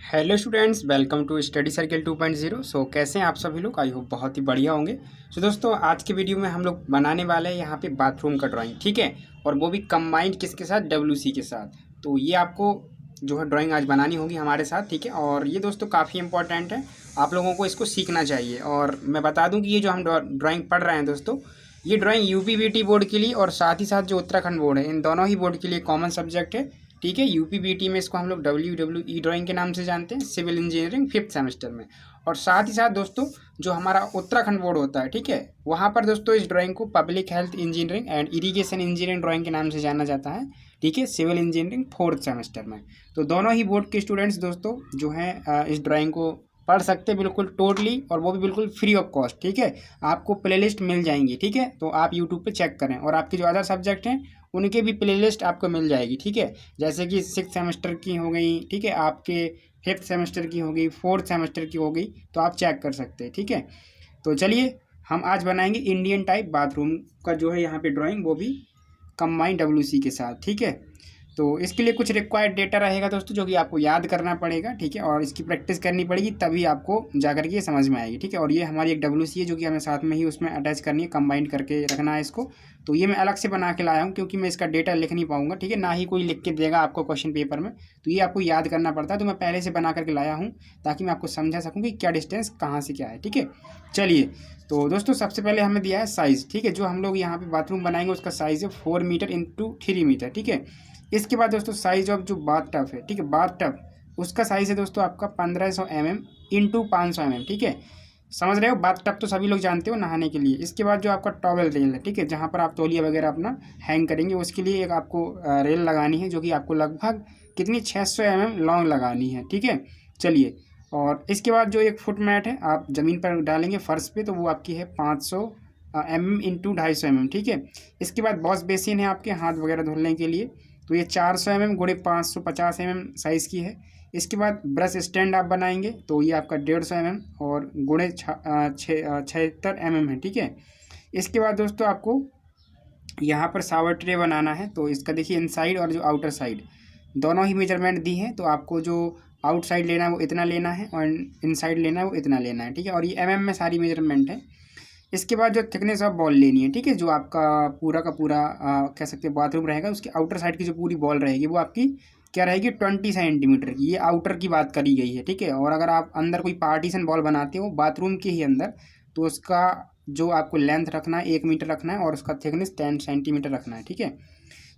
Hello students, welcome to study circle 2.0। So कैसे हैं आप सभी लोग? आई होप बहुत ही बढ़िया होंगे। सो दोस्तों, आज के वीडियो में हम लोग बनाने वाले हैं यहाँ पे बाथरूम का ड्राइंग, ठीक है। और वो भी कंबाइंड किसके साथ? डब्ल्यूसी के साथ। तो ये आपको जो है ड्राइंग आज बनानी होगी हमारे साथ, ठीक है। और ये दोस्तों काफ़ी इंपॉर्टेंट है, आप लोगों को इसको सीखना चाहिए। और मैं बता दूँ कि ये जो हम ड्राइंग पढ़ रहे हैं दोस्तों, ये ड्राइंग यूपीवीटी बोर्ड के लिए और साथ ही साथ जो उत्तराखंड बोर्ड है, इन दोनों ही बोर्ड के लिए कॉमन सब्जेक्ट है, ठीक है। यूपीबीटी में इसको हम लोग WWE ड्राइंग के नाम से जानते हैं, सिविल इंजीनियरिंग 5th सेमेस्टर में। और साथ ही साथ दोस्तों जो हमारा उत्तराखंड बोर्ड होता है, ठीक है, वहाँ पर दोस्तों इस ड्राइंग को public health engineering and irrigation engineering drawing के नाम से जाना जाता है, ठीक है, सिविल इंजीनियरिंग 4th सेमेस्टर में। तो दोनों ही बोर्ड के स्टूडेंट्स दोस्तों जो हैं इस ड्राइंग को पढ़ सकते हैं बिल्कुल टोटली, और वो भी बिल्कुल फ्री ऑफ कॉस्ट, ठीक है। आपको प्लेलिस्ट मिल जाएंगी, ठीक है। तो आप यूट्यूब पे चेक करें, और आपके जो अदर सब्जेक्ट हैं उनके भी प्लेलिस्ट आपको मिल जाएगी, ठीक है। जैसे कि 6th सेमेस्टर की हो गई, ठीक है, आपके 5th सेमेस्टर की हो गई, 4th सेमेस्टर की हो गई, तो आप चेक कर सकते हैं, ठीक है। तो चलिए हम आज बनाएंगे इंडियन टाइप बाथरूम का जो है यहाँ पे ड्राइंग, वो भी कंबाइंड डब्ल्यूसी के साथ, ठीक है। तो इसके लिए कुछ रिक्वायर्ड डेटा रहेगा दोस्तों, जो कि आपको याद करना पड़ेगा, ठीक है। और इसकी प्रैक्टिस करनी पड़ेगी, तभी आपको जाकर के ये समझ में आएगी, ठीक है। और ये हमारी एक डब्ल्यूसी है जो कि हमें साथ में ही उसमें अटैच करनी है, कंबाइंड करके रखना है इसको। तो ये मैं अलग से बना के लाया हूँ, क्योंकि मैं इसका डेटा लिख नहीं पाऊंगा, ठीक है। ना ही कोई लिख के देगा आपको क्वेश्चन पेपर में, तो ये आपको याद करना पड़ता है। तो मैं पहले से बना करके लाया हूँ, ताकि मैं आपको समझा सकूँ कि क्या डिस्टेंस कहाँ से क्या है, ठीक है। चलिए, तो दोस्तों सबसे पहले हमें दिया है साइज़, ठीक है। जो हम लोग यहाँ पे बाथरूम बनाएंगे उसका साइज़ है 4 मीटर इंटू 3 मीटर, ठीक है। इसके बाद दोस्तों साइज ऑफ जो बाथ टब है, ठीक है, बाथ टब उसका साइज़ है दोस्तों आपका 1500 mm इंटू 500 mm, ठीक है। समझ रहे हो? बाथ टब तो सभी लोग जानते हो, नहाने के लिए। इसके बाद जो आपका टॉवेल रेल है, ठीक है, जहाँ पर आप तौलिया वगैरह अपना हैंग करेंगे, उसके लिए एक आपको रेल लगानी है, जो कि आपको लगभग कितनी 600 mm लॉन्ग लगानी है, ठीक है। चलिए, और इसके बाद जो एक फुट मैट है आप ज़मीन पर डालेंगे फर्श पे, तो वो आपकी है 500 mm इंटू 250 mm, ठीक है। इसके बाद वॉश बेसिन है आपके हाथ वगैरह धुलने के लिए, तो ये 400 mm गुणे 550 mm साइज़ की है। इसके बाद ब्रश स्टैंड आप बनाएंगे, तो ये आपका 150 mm और गुणे 76 mm है, ठीक है। इसके बाद दोस्तों आपको यहाँ पर शावर ट्रे बनाना है, तो इसका देखिए इनसाइड और जो आउटर साइड दोनों ही मेजरमेंट दी हैं। तो आपको जो आउटसाइड लेना है वो इतना लेना है, और इनसाइड लेना है वो इतना लेना है, ठीक है। और ये mm में सारी मेजरमेंट है। इसके बाद जो थिकनेस ऑफ बॉल लेनी है, ठीक है, जो आपका पूरा का पूरा कह सकते हैं बाथरूम रहेगा, उसकी आउटर साइड की जो पूरी बॉल रहेगी वो आपकी क्या रहेगी? 20 सेंटीमीटर की। ये आउटर की बात करी गई है, ठीक है। और अगर आप अंदर कोई पार्टीशन बॉल बनाते हो बाथरूम के ही अंदर, तो उसका जो आपको लेंथ रखना है 1 मीटर रखना है, और उसका थिकनेस 10 सेंटीमीटर रखना है, ठीक है।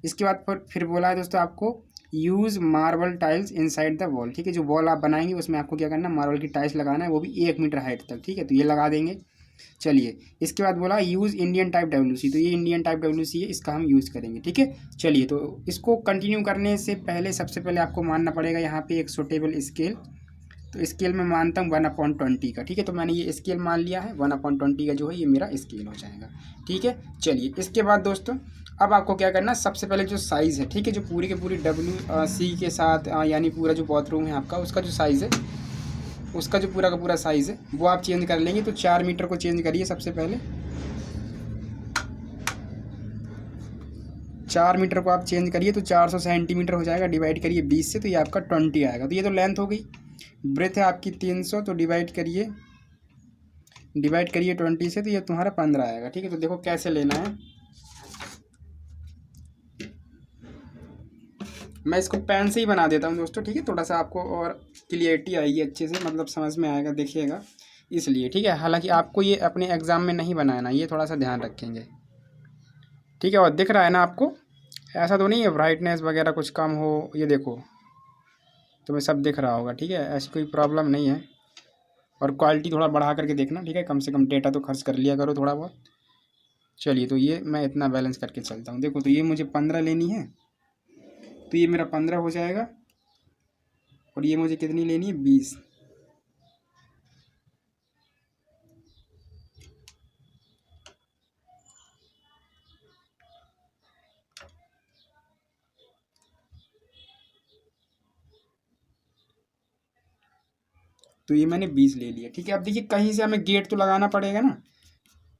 इसके बाद फिर बोला है दोस्तों आपको use marble tiles inside the wall, ठीक है। जो वॉल आप बनाएंगे उसमें आपको क्या करना है? मार्बल की टाइल्स लगाना है, वो भी 1 मीटर हाइट तक, ठीक है। तो ये लगा देंगे। चलिए, इसके बाद बोला यूज़ इंडियन टाइप डब्ल्यूसी, तो ये इंडियन टाइप डब्ल्यूसी है, इसका हम यूज़ करेंगे, ठीक है। चलिए, तो इसको कंटिन्यू करने से पहले सबसे पहले आपको मानना पड़ेगा यहाँ पे एक सूटेबल स्केल। तो स्केल में मानता हूँ 1/20 का, ठीक है। तो मैंने ये स्केल मान लिया है, 1/20 का जो है ये मेरा स्केल हो जाएगा, ठीक है। चलिए, इसके बाद दोस्तों अब आपको क्या करना है? सबसे पहले जो साइज़ है, ठीक है, जो पूरी के पूरी WC के साथ यानी पूरा जो बाथरूम है आपका, उसका जो साइज़ है, उसका जो पूरा का पूरा साइज़ है वो आप चेंज कर लेंगे। तो 4 मीटर को चेंज करिए सबसे पहले। 4 मीटर को आप चेंज करिए, तो 400 सेंटीमीटर हो जाएगा। डिवाइड करिए 20 से, तो ये आपका 20 आएगा। तो ये तो लेंथ हो गई। ब्रेथ है आपकी 300, तो डिवाइड करिए 20 से, तो ये तुम्हारा 15 आएगा, ठीक है। तो देखो कैसे लेना है, मैं इसको पेन से ही बना देता हूँ दोस्तों, ठीक है। थोड़ा सा आपको और क्लियरिटी आएगी अच्छे से, मतलब समझ में आएगा, देखिएगा, इसलिए, ठीक है। हालांकि आपको ये अपने एग्ज़ाम में नहीं बनाना, ये थोड़ा सा ध्यान रखेंगे, ठीक है। और दिख रहा है ना आपको? ऐसा तो नहीं है ब्राइटनेस वगैरह कुछ कम हो, ये देखो, तुम्हें सब दिख रहा होगा, ठीक है। ऐसी कोई प्रॉब्लम नहीं है। और क्वालिटी थोड़ा बढ़ा करके देखना, ठीक है। कम से कम डेटा तो खर्च कर लिया करो थोड़ा बहुत। चलिए, तो ये मैं इतना बैलेंस करके चलता हूँ। देखो, तो ये मुझे 15 लेनी है, तो ये मेरा 15 हो जाएगा। और ये मुझे कितनी लेनी है? 20। तो ये मैंने 20 ले लिया, ठीक है। अब देखिए, कहीं से हमें गेट तो लगाना पड़ेगा ना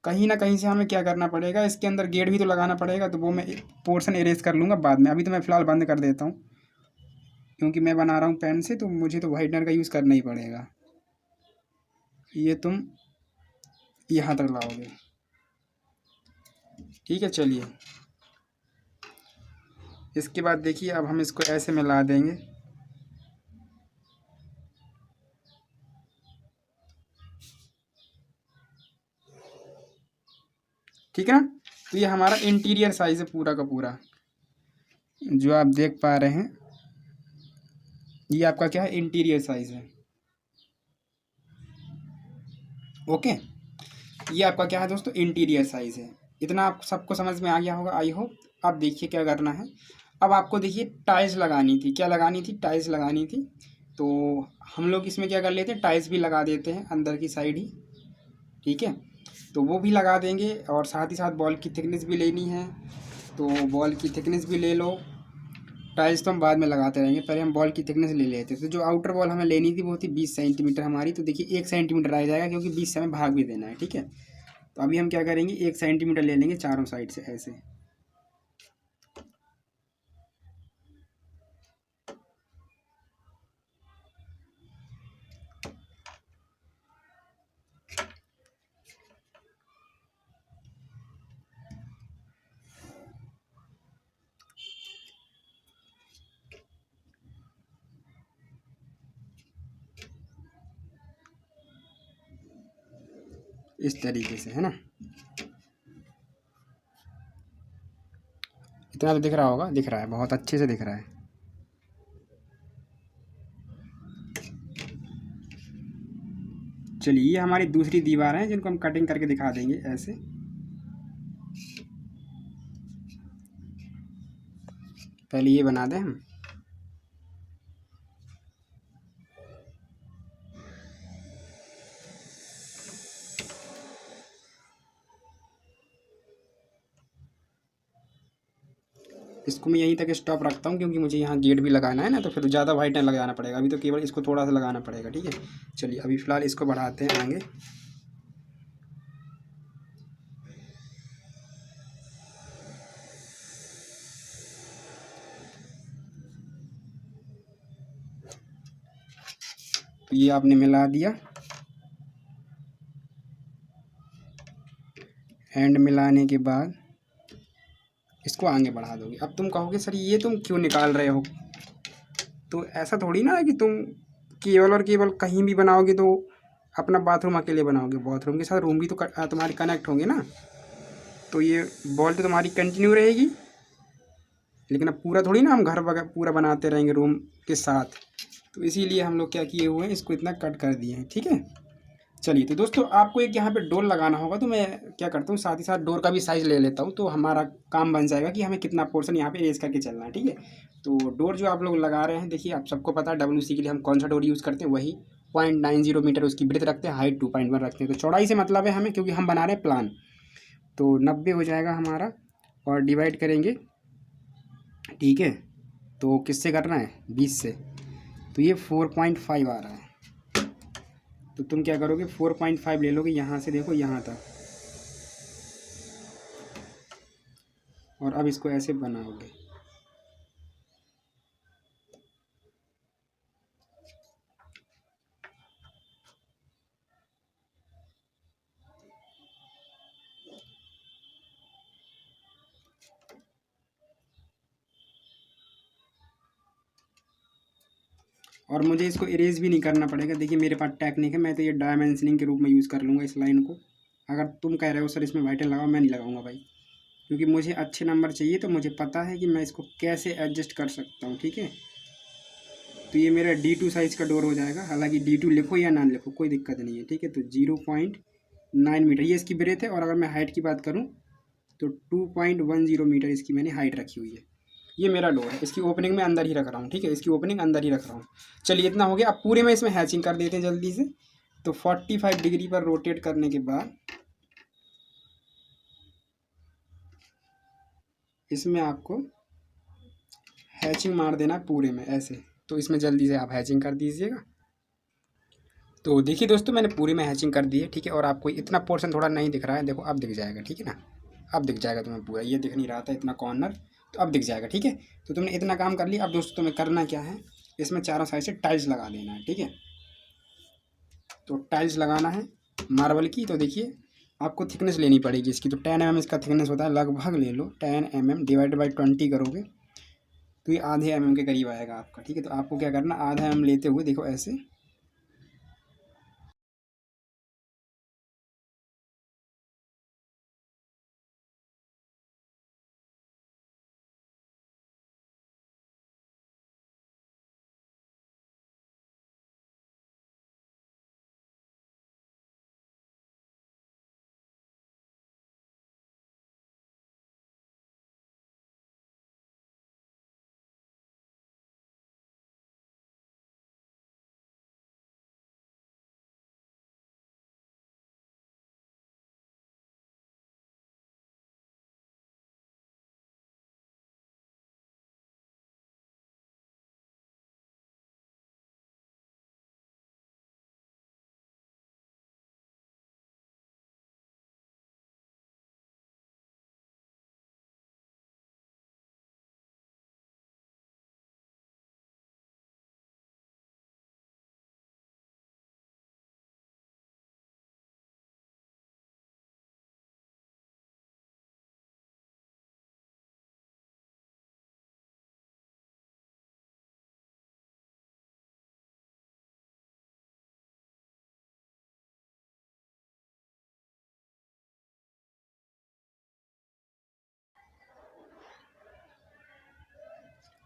कहीं से हमें क्या करना पड़ेगा? इसके अंदर गेट भी तो लगाना पड़ेगा। तो वो मैं पोर्शन इरेज कर लूँगा बाद में, अभी तो मैं फ़िलहाल बंद कर देता हूँ। क्योंकि मैं बना रहा हूँ पेन से तो मुझे तो वाइटनर का यूज़ करना ही पड़ेगा। ये तुम यहाँ तक लाओगे, ठीक है। चलिए इसके बाद देखिए अब हम इसको ऐसे मिला देंगे, ठीक है ना। तो ये हमारा इंटीरियर साइज है पूरा का पूरा, जो आप देख पा रहे हैं ये आपका क्या है, इंटीरियर साइज है। ओके, ये आपका क्या है दोस्तों, इंटीरियर साइज है। इतना आप सबको समझ में आ गया होगा आई होप। अब देखिए क्या करना है। अब आपको देखिए टाइल्स लगानी थी, क्या लगानी थी, टाइल्स लगानी थी। तो हम लोग इसमें क्या कर लेते हैं, टाइल्स भी लगा देते हैं अंदर की साइड ही, ठीक है। तो वो भी लगा देंगे और साथ ही साथ बॉल की थिकनेस भी लेनी है, तो बॉल की थिकनेस भी ले लो। टाइल्स तो हम बाद में लगाते रहेंगे, पहले हम बॉल की थिकनेस ले लेते हैं। तो जो आउटर बॉल हमें लेनी थी वो थी 20 सेंटीमीटर हमारी। तो देखिए 1 सेंटीमीटर रह जाएगा क्योंकि 20 से हमें भाग भी देना है, ठीक है। तो अभी हम क्या करेंगे, 1 सेंटीमीटर ले लेंगे चारों साइड से ऐसे। इस तरीके से, है ना। इतना तो दिख रहा होगा, दिख रहा है, बहुत अच्छे से दिख रहा है। चलिए ये हमारी दूसरी दीवार है जिनको हम कटिंग करके दिखा देंगे ऐसे। पहले ये बना दें हम। इसको मैं यहीं तक स्टॉप रखता हूँ क्योंकि मुझे यहाँ गेट भी लगाना है ना, तो फिर ज़्यादा वाइट नहीं लगाना पड़ेगा। अभी तो केवल इसको थोड़ा सा लगाना पड़ेगा, ठीक है। चलिए अभी फ़िलहाल इसको बढ़ाते हैं आगे। तो ये आपने मिला दिया, एंड मिलाने के बाद इसको आगे बढ़ा दोगे। अब तुम कहोगे सर ये तुम क्यों निकाल रहे हो, तो ऐसा थोड़ी ना है कि तुम केवल और केवल कहीं भी बनाओगे तो अपना बाथरूम अकेले बनाओगे, बाथरूम के साथ रूम भी तो तुम्हारे कनेक्ट होंगे ना। तो ये बॉल तो तुम्हारी कंटिन्यू रहेगी, लेकिन अब पूरा थोड़ी ना हम घर पूरा बनाते रहेंगे रूम के साथ। तो इसीलिए हम लोग क्या किए हुए हैं, इसको इतना कट कर दिए हैं, ठीक है। चलिए तो दोस्तों आपको एक यहाँ पे डोर लगाना होगा, तो मैं क्या करता हूँ साथ ही साथ डोर का भी साइज़ ले लेता हूँ, तो हमारा काम बन जाएगा कि हमें कितना पोर्शन यहाँ पे रेज करके चलना है, ठीक है। तो डोर जो आप लोग लगा रहे हैं, देखिए आप सबको पता है WC के लिए हम कौन सा डोर यूज़ करते हैं, वही 0.90 मीटर उसकी ब्रेथ रखते हैं, हाइट 2.1 रखते हैं। तो चौड़ाई से मतलब है हमें, क्योंकि हम बना रहे हैं प्लान। तो 90 हो जाएगा हमारा, और डिवाइड करेंगे, ठीक है। तो किससे करना है, 20 से। तो ये 4.5 आ रहा है। तो तुम क्या करोगे, 4.5 ले लोगे यहाँ से, देखो यहाँ तक, और अब इसको ऐसे बनाओगे। और मुझे इसको इरेज भी नहीं करना पड़ेगा, देखिए मेरे पास टेक्निक है, मैं तो ये डायमेंशनिंग के रूप में यूज़ कर लूँगा इस लाइन को। अगर तुम कह रहे हो सर इसमें वाइटन लगाओ, मैं नहीं लगाऊंगा भाई, क्योंकि मुझे अच्छे नंबर चाहिए, तो मुझे पता है कि मैं इसको कैसे एडजस्ट कर सकता हूँ, ठीक है। तो ये मेरा D2 साइज़ का डोर हो जाएगा, हालांकि D2 लिखो या ना लिखो कोई दिक्कत नहीं है, ठीक है। तो 0.9 मीटर ये इसकी ब्रेथ है, और अगर मैं हाइट की बात करूँ तो 2.10 मीटर इसकी मैंने हाइट रखी हुई है। ये मेरा डोर है, इसकी ओपनिंग में अंदर ही रख रहा हूँ, ठीक है, इसकी ओपनिंग अंदर ही रख रहा हूँ। चलिए इतना हो गया। अब पूरे में इसमें हैचिंग कर देते हैं जल्दी से। तो 45 डिग्री पर रोटेट करने के बाद इसमें आपको हैचिंग मार देना पूरे में ऐसे। तो इसमें जल्दी से आप हैचिंग कर दीजिएगा। तो देखिए दोस्तों मैंने पूरे में हैचिंग कर दी है, ठीक है। और आपको इतना पोर्शन थोड़ा नहीं दिख रहा है, देखो अब दिख जाएगा, ठीक है ना। अब दिख जाएगा तुम्हें पूरा, ये दिख नहीं रहा था इतना कॉर्नर, तो अब दिख जाएगा, ठीक है। तो तुमने इतना काम कर लिया। अब दोस्तों तुम्हें करना क्या है, इसमें चारों साइड से टाइल्स लगा देना है, ठीक है। तो टाइल्स लगाना है मार्बल की। तो देखिए आपको थिकनेस लेनी पड़ेगी इसकी, तो 10 mm इसका थिकनेस होता है, लगभग ले लो 10 mm डिवाइड बाई 20 करोगे तो ये आधे mm के करीब आएगा आपका, ठीक है। तो आपको क्या करना, आधा mm लेते हुए देखो ऐसे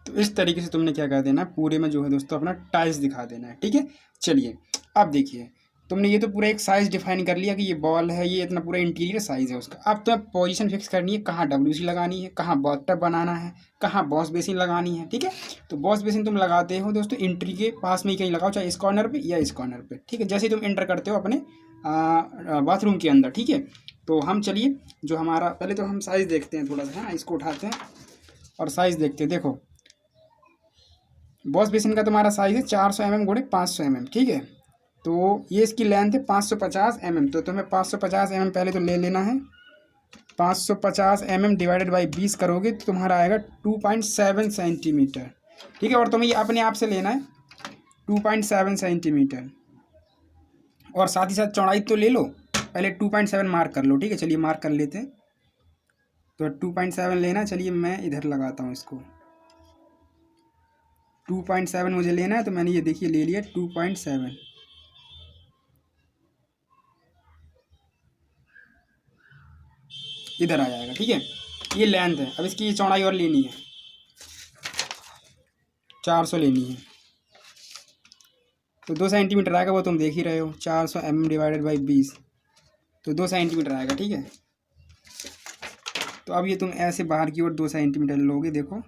तो इस तरीके से तुमने क्या कर देना, पूरे में जो है दोस्तों अपना टाइल्स दिखा देना है, ठीक है। चलिए अब देखिए तुमने ये तो पूरा एक साइज डिफाइन कर लिया कि ये बॉल है, ये इतना पूरा इंटीरियर साइज है उसका। अब तो पोजीशन फिक्स करनी है, कहाँ WC लगानी है, कहाँ बाथटब बनाना है, कहाँ वॉश बेसिन लगानी है, ठीक है। तो वॉश बेसिन तुम लगाते हो दोस्तों एंट्री के पास में ही कहीं लगाओ, चाहे इस कॉर्नर पे या इस कॉर्नर पे, ठीक है। जैसे ही तुम एंटर करते हो अपने बाथरूम के अंदर, ठीक है। तो हम चलिए जो हमारा पहले तो हम साइज़ देखते हैं थोड़ा सा, है ना, इसको उठाते हैं और साइज़ देखते हैं। देखो वॉश बेसिन का तुम्हारा साइज़ है 400 mm गुणे 500 mm, ठीक है। तो ये इसकी लेंथ है 550 mm, तो तुम्हें 550 mm पहले तो ले लेना है। 550 mm डिवाइडेड बाई 20 करोगे तो तुम्हारा आएगा 2.7 सेंटीमीटर, ठीक है। और तुम्हें ये अपने आप से लेना है 2.7 सेंटीमीटर, और साथ ही साथ चौड़ाई तो ले लो, पहले 2.7 मार्क कर लो, ठीक है। चलिए मार्क कर लेते हैं। तो 2.7 लेना, चलिए मैं इधर लगाता हूँ इसको। 2.7 मुझे लेना है, तो मैंने ये देखिए ले लिया 2.7। इधर आ जाएगा, ठीक है। ये लेंथ है, अब इसकी चौड़ाई और लेनी है, 400 लेनी है। तो 2 सेंटीमीटर आएगा, वो तुम देख ही रहे हो, 400 mm डिवाइडेड बाई 20, तो 2 सेंटीमीटर आएगा, ठीक है। तो अब ये तुम ऐसे बाहर की ओर 2 सेंटीमीटर लोगे, देखो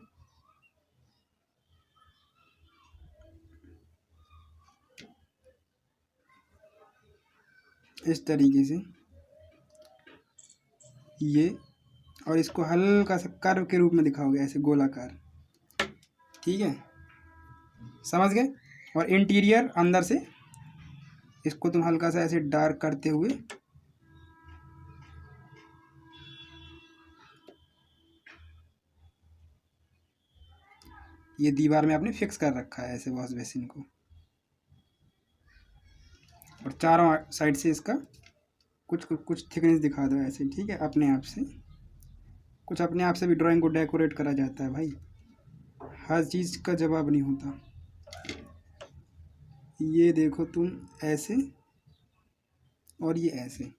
इस तरीके से ये, और इसको हल्का सा कर्व के रूप में दिखाओगे, ऐसे गोलाकार, ठीक है, समझ गए। और इंटीरियर अंदर से इसको तुम हल्का सा ऐसे डार्क करते हुए ये दीवार में आपने फिक्स कर रखा है ऐसे वॉश बेसिन को, और चारों साइड से इसका कुछ कुछ कुछ थिकनेस दिखा दो ऐसे, ठीक है। अपने आप से कुछ अपने आप से भी ड्राइंग को डेकोरेट करा जाता है भाई, हर चीज़ का जवाब नहीं होता। ये देखो तुम ऐसे, और ये ऐसे,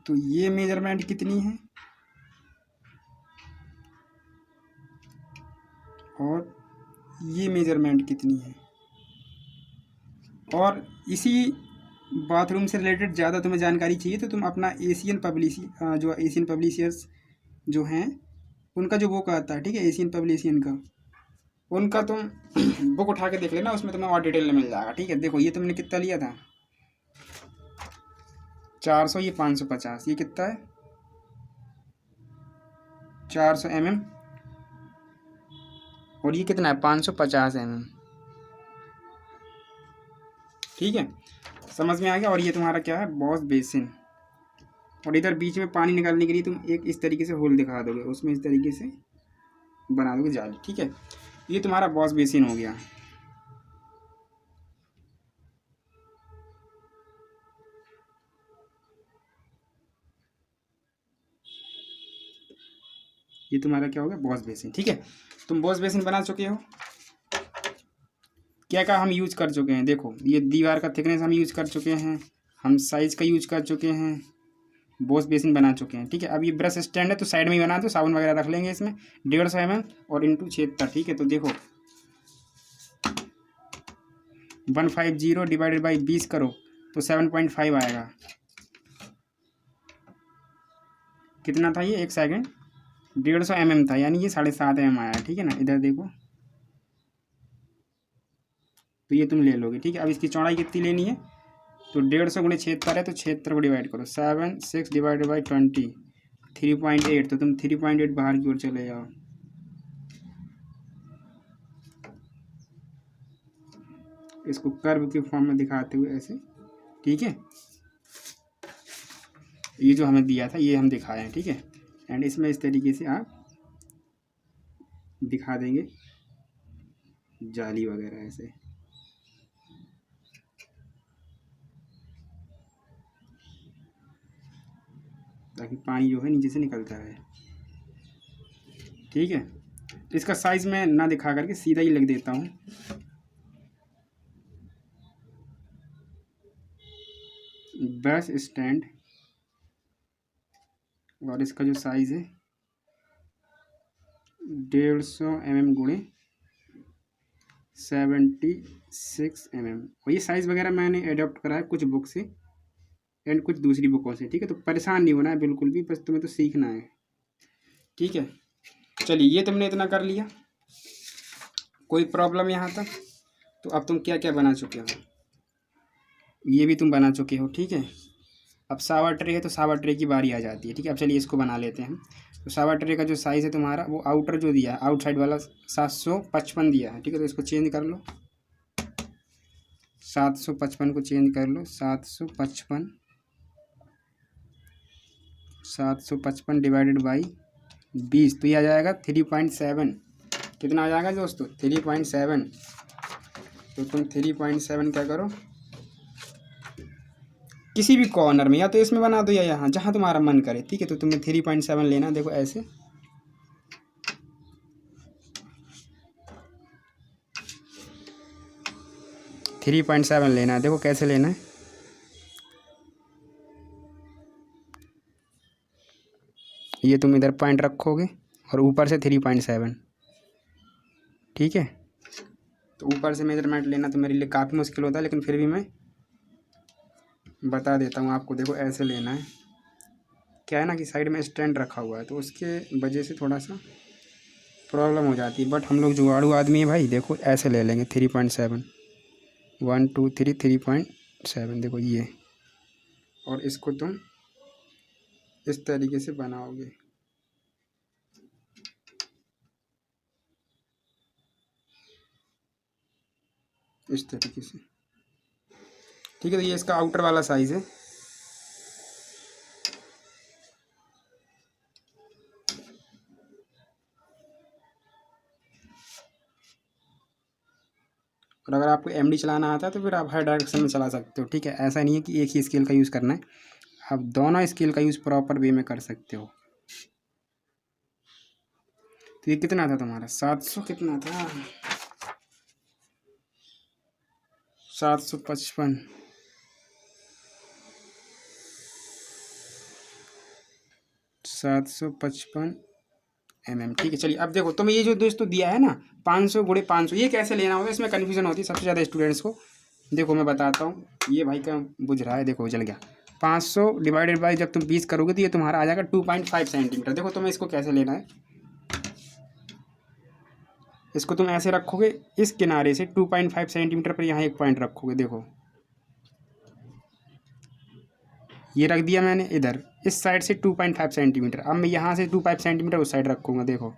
तो ये मेजरमेंट कितनी है और ये मेजरमेंट कितनी है। और इसी बाथरूम से रिलेटेड ज़्यादा तुम्हें जानकारी चाहिए तो तुम अपना एशियन पब्लिशियर्स जो हैं उनका जो बुक आता है, ठीक है, एशियन पब्लिशियन का, उनका तुम बुक उठा के देख लेना, उसमें तुम्हें और डिटेल में मिल जाएगा, ठीक है। देखो ये तुमने कितना लिया था 400, ये 550, ये कितना है 400 mm, और ये कितना है 550 mm, ठीक है, समझ में आ गया। और ये तुम्हारा क्या है वॉश बेसिन, और इधर बीच में पानी निकालने के लिए तुम एक इस तरीके से होल दिखा दोगे, उसमें इस तरीके से बना दोगे जाली, ठीक है। ये तुम्हारा वॉश बेसिन हो गया। ये तुम्हारा क्या हो गया, वॉश बेसिन। ठीक है, तुम वॉश बेसिन बना चुके हो। क्या क्या हम यूज कर चुके हैं, देखो ये दीवार का थिकनेस हम यूज कर चुके हैं, हम साइज का यूज कर चुके हैं, वॉश बेसिन बना चुके हैं। ठीक है, अब ये ब्रश स्टैंड है तो साइड में ही बना दो, साबुन वगैरह रख लेंगे इसमें 150 ml और इंटू 76। ठीक है, तो देखो 150 डिवाइडेड बाई 20 करो तो 7.5 आएगा। कितना था ये, एक सेकेंड, 150 mm था, यानी ये 7.5 mm आया। ठीक है ना, इधर देखो, तो ये तुम ले लोगे। ठीक है, अब इसकी चौड़ाई कितनी लेनी है, तो 150 गुणे 76 है, तो 76 को डिवाइड करो, 7 6 डिवाइडेड बाई 20 3.8, तो तुम 3.8 बाहर की ओर चले जाओ। इसको कर्व के फॉर्म में दिखाते हुए ऐसे। ठीक है, ये जो हमें दिया था ये हम दिखाए हैं। ठीक है, एंड इसमें इस तरीके से आप दिखा देंगे जाली वगैरह ऐसे। ताकि पानी जो है नीचे से निकलता रहे। ठीक है, तो इसका साइज मैं ना दिखा करके सीधा ही लिख देता हूँ। ब्रश स्टैंड और इसका जो साइज है 150 mm गुणे 76 mm। और ये साइज़ वगैरह मैंने एडॉप्ट करा है कुछ बुक से एंड कुछ दूसरी बुकों से। ठीक है, तो परेशान नहीं होना है बिल्कुल भी, बस तुम्हें तो सीखना है। ठीक है, चलिए ये तुमने इतना कर लिया, कोई प्रॉब्लम यहाँ तक। तो अब तुम क्या क्या बना चुके हो, ये भी तुम बना चुके हो। ठीक है, अब सावर ट्रे है तो सावर ट्रे की बारी आ जाती है। ठीक है, अब चलिए इसको बना लेते हैं। तो सावर ट्रे का जो साइज़ है तुम्हारा, वो आउटर जो दिया है आउटसाइड वाला 755 दिया है। ठीक है, तो इसको चेंज कर लो, 755 को चेंज कर लो, 755 डिवाइडेड बाई 20, तो ये आ जाएगा 3.7। कितना आ जाएगा दोस्तों, 3.7। तो तुम 3.7 क्या करो, किसी भी कॉर्नर में, या तो इसमें बना दो या यहाँ, जहाँ तुम्हारा मन करे। ठीक है, तो तुम्हें 3.7 लेना, देखो ऐसे। थ्री 3.7 लेना है, देखो कैसे लेना है। ये तुम इधर पॉइंट रखोगे और ऊपर से 3.7। ठीक है, तो ऊपर से मेजरमेंट लेना तो मेरे लिए काफ़ी मुश्किल होता है, लेकिन फिर भी मैं बता देता हूँ आपको। देखो ऐसे लेना है, क्या है ना कि साइड में स्टैंड रखा हुआ है तो उसके वजह से थोड़ा सा प्रॉब्लम हो जाती है, बट हम लोग जुगाड़ू आदमी है भाई। देखो ऐसे ले लेंगे 3.7, 1 2 3 3.7, देखो ये। और इसको तुम इस तरीके से बनाओगे, इस तरीके से। ठीक है, तो ये इसका आउटर वाला साइज़ है। और अगर आपको एमडी चलाना आता है तो फिर आप हर डायरेक्शन में चला सकते हो। ठीक है, ऐसा नहीं है कि एक ही स्केल का यूज़ करना है, आप दोनों स्केल का यूज़ प्रॉपर वे में कर सकते हो। तो ये कितना था तुम्हारा, 700 कितना था, 755, 755 mm। ठीक है, चलिए अब देखो तुम्हें ये जो दोस्तों दिया है ना 500 गुणे 500, ये कैसे लेना होगा, इसमें कन्फ्यूजन होती है सबसे ज़्यादा स्टूडेंट्स को। देखो मैं बताता हूँ, ये भाई का बुझ रहा है, देखो जल गया। 500 डिवाइडेड बाई जब तुम 20 करोगे तो ये तुम्हारा आ जाएगा 2.5 सेंटीमीटर। देखो तुम्हें इसको कैसे लेना है, इसको तुम ऐसे रखोगे इस किनारे से 2.5 सेंटीमीटर पर यहाँ एक पॉइंट रखोगे। देखो ये रख दिया मैंने इधर, इस साइड से 2.5 सेंटीमीटर। अब मैं यहाँ से 2.5 सेंटीमीटर उस साइड रखूँगा, देखो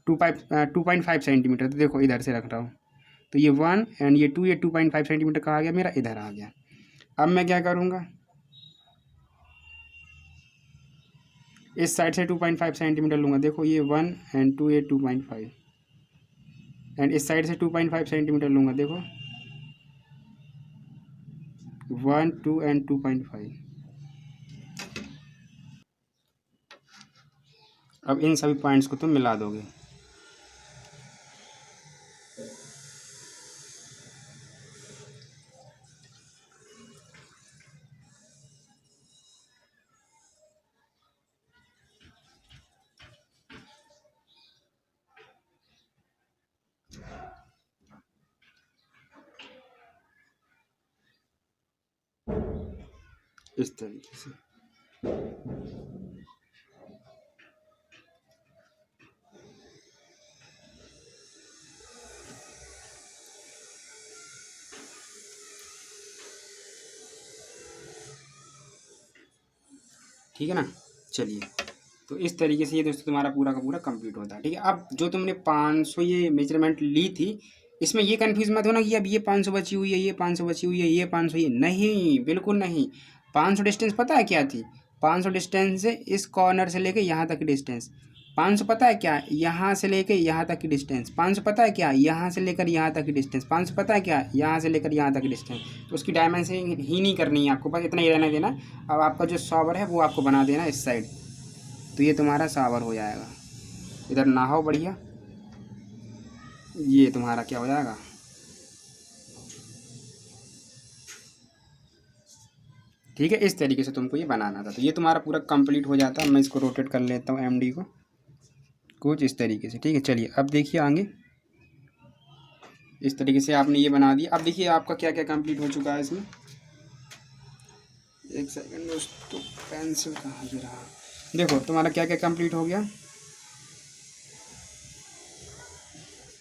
2.5 सेंटीमीटर। तो देखो इधर से रख रहा हूँ, तो ये 1 एंड ये 2, ये 2.5 सेंटीमीटर का आ गया मेरा, इधर आ गया। अब मैं क्या करूँगा, इस साइड से 2.5 सेंटीमीटर लूँगा। देखो ये 1 एंड 2, ये 2.5। एंड इस साइड से 2.5 सेंटीमीटर लूँगा। देखो 1 2 एंड 2.5। अब इन सभी पॉइंट्स को तुम मिला दोगे। इस तरीके से ठीक है ना। चलिए, तो इस तरीके से ये दोस्तों तुम्हारा पूरा का पूरा कंप्लीट होता है। ठीक है, अब जो तुमने 500 ये मेजरमेंट ली थी, इसमें ये कंफ्यूज मत होना कि अब ये 500 बची हुई है, ये 500 बची हुई है, ये 500, ये नहीं, बिल्कुल नहीं। 500 डिस्टेंस पता है क्या थी? 500 डिस्टेंस है इस कॉर्नर से लेके यहाँ तक की डिस्टेंस। 500 पता है क्या? यहाँ से लेकर यहाँ तक की डिस्टेंस। 500 पता है क्या? यहाँ से लेकर यहाँ तक की डिस्टेंस। 500 पता है क्या? यहाँ से लेकर यहाँ तक की डिस्टेंस। तो उसकी डायमेंशन ही नहीं करनी है आपको, बस इतना ही रहना देना। अब आपका जो शॉवर है वो आपको बना देना इस साइड, तो ये तुम्हारा शॉवर हो जाएगा। इधर नहाओ बढ़िया, ये तुम्हारा क्या हो जाएगा, ठीक है। इस तरीके से तुमको ये बनाना था, तो ये तुम्हारा पूरा कंप्लीट हो जाता है। मैं इसको रोटेट कर लेता हूँ एमडी को कुछ इस तरीके से। ठीक है, चलिए अब देखिए आगे। इस तरीके से आपने ये बना दिया। अब देखिए आपका क्या क्या कंप्लीट हो चुका है इसमें। एक सेकंड दोस्तों, पेंसिल कहाँ गिरा। देखो तुम्हारा क्या क्या कंप्लीट हो गया,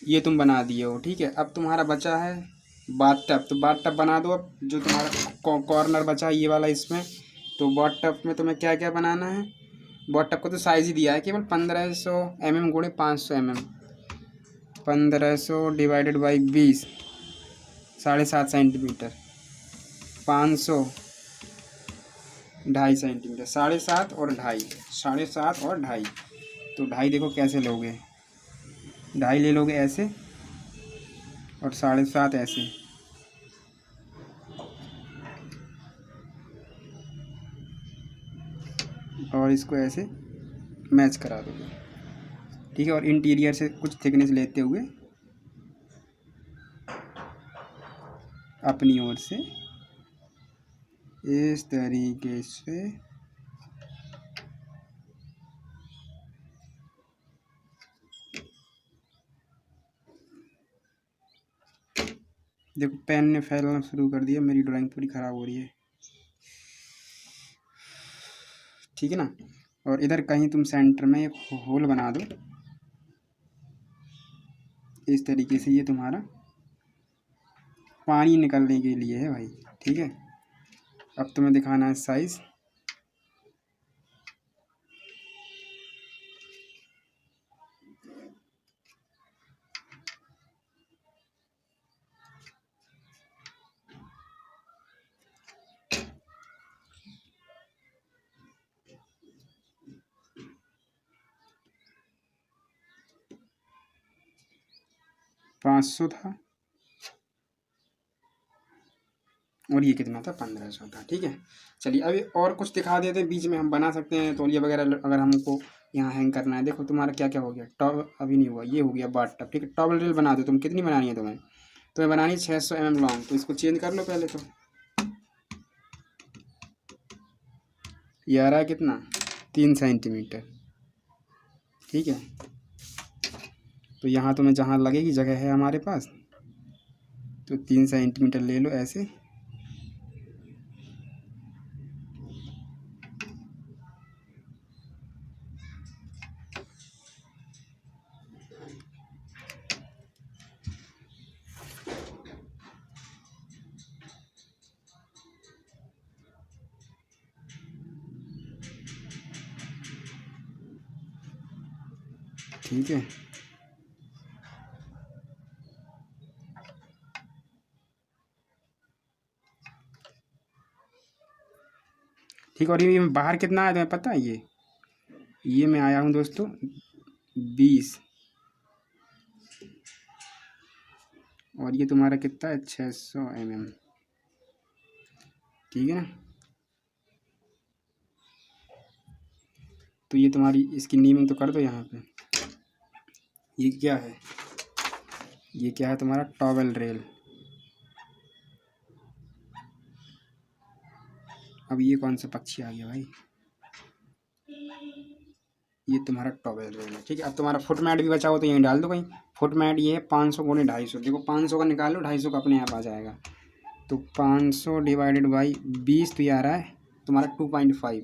ये तुम बना दिए हो। ठीक है, अब तुम्हारा बचा है बाथटब, तो बाथटब बना दो। अब जो तुम्हारा कॉर्नर बचा है ये वाला इसमें, तो बाथटब में तुम्हें क्या क्या बनाना है। बाथटब को तो साइज़ ही दिया है केवल 1500 mm गुणे 500 mm। 1500 divided by 20, 7.5 centimetre. 500 2.5 centimetre. 7.5 और 2.5, 7.5 और 2.5। तो 2.5 देखो कैसे लोगे, 2.5 ले लोगे ऐसे, और 7.5 ऐसे। और इसको ऐसे मैच करा दोगे। ठीक है, और इंटीरियर से कुछ थिकनेस लेते हुए अपनी ओर से इस तरीके से देखो पेन ने फैलना शुरू कर दिया, मेरी ड्राइंग पूरी ख़राब हो रही है। ठीक है ना, और इधर कहीं तुम सेंटर में एक होल बना दो इस तरीके से। ये तुम्हारा पानी निकलने के लिए है भाई। ठीक है, अब तुम्हें दिखाना है साइज़। पाँच सौ था और ये कितना था, 1500 था। ठीक है, चलिए अभी और कुछ दिखा देते हैं। बीच में हम बना सकते हैं तौलिया वगैरह अगर हमको यहाँ हैंग करना है। देखो तुम्हारा क्या क्या हो गया। टॉवल अभी नहीं हुआ, ये हो गया बाथटब। ठीक है, टॉवल रील बना दो तुम। कितनी बनानी है तुम्हें? तुम्हें बनानी है 600 mm लॉन्ग, तो इसको चेंज कर लो पहले। तो ये आ रहा है कितना, 3 सेंटीमीटर। ठीक है, तो यहाँ तुम्हें जहाँ लगेगी जगह है हमारे पास, तो 3 सेंटीमीटर ले लो ऐसे। ठीक है, ठीक। और ये बाहर कितना आया तुम्हें पता है? ये मैं आया हूँ दोस्तों 20। और ये तुम्हारा कितना है 600 mm, ठीक है ना। तो ये तुम्हारी इसकी नीमिंग तो कर दो यहाँ पे। ये क्या है, ये क्या है तुम्हारा टॉवेल रेल। अब ये कौन सा पक्षी आ गया भाई, ये तुम्हारा टॉवेल रेल है, ठीक है। अब तुम्हारा फुट मैट भी बचा हो तो यहीं डाल दो कहीं। फुट मैट ये है 500 गुणे 250, देखो 500 का निकालो, 250 का अपने आप आ जाएगा। तो 500 डिवाइडेड बाई 20, तो ये आ रहा है तुम्हारा 2.5,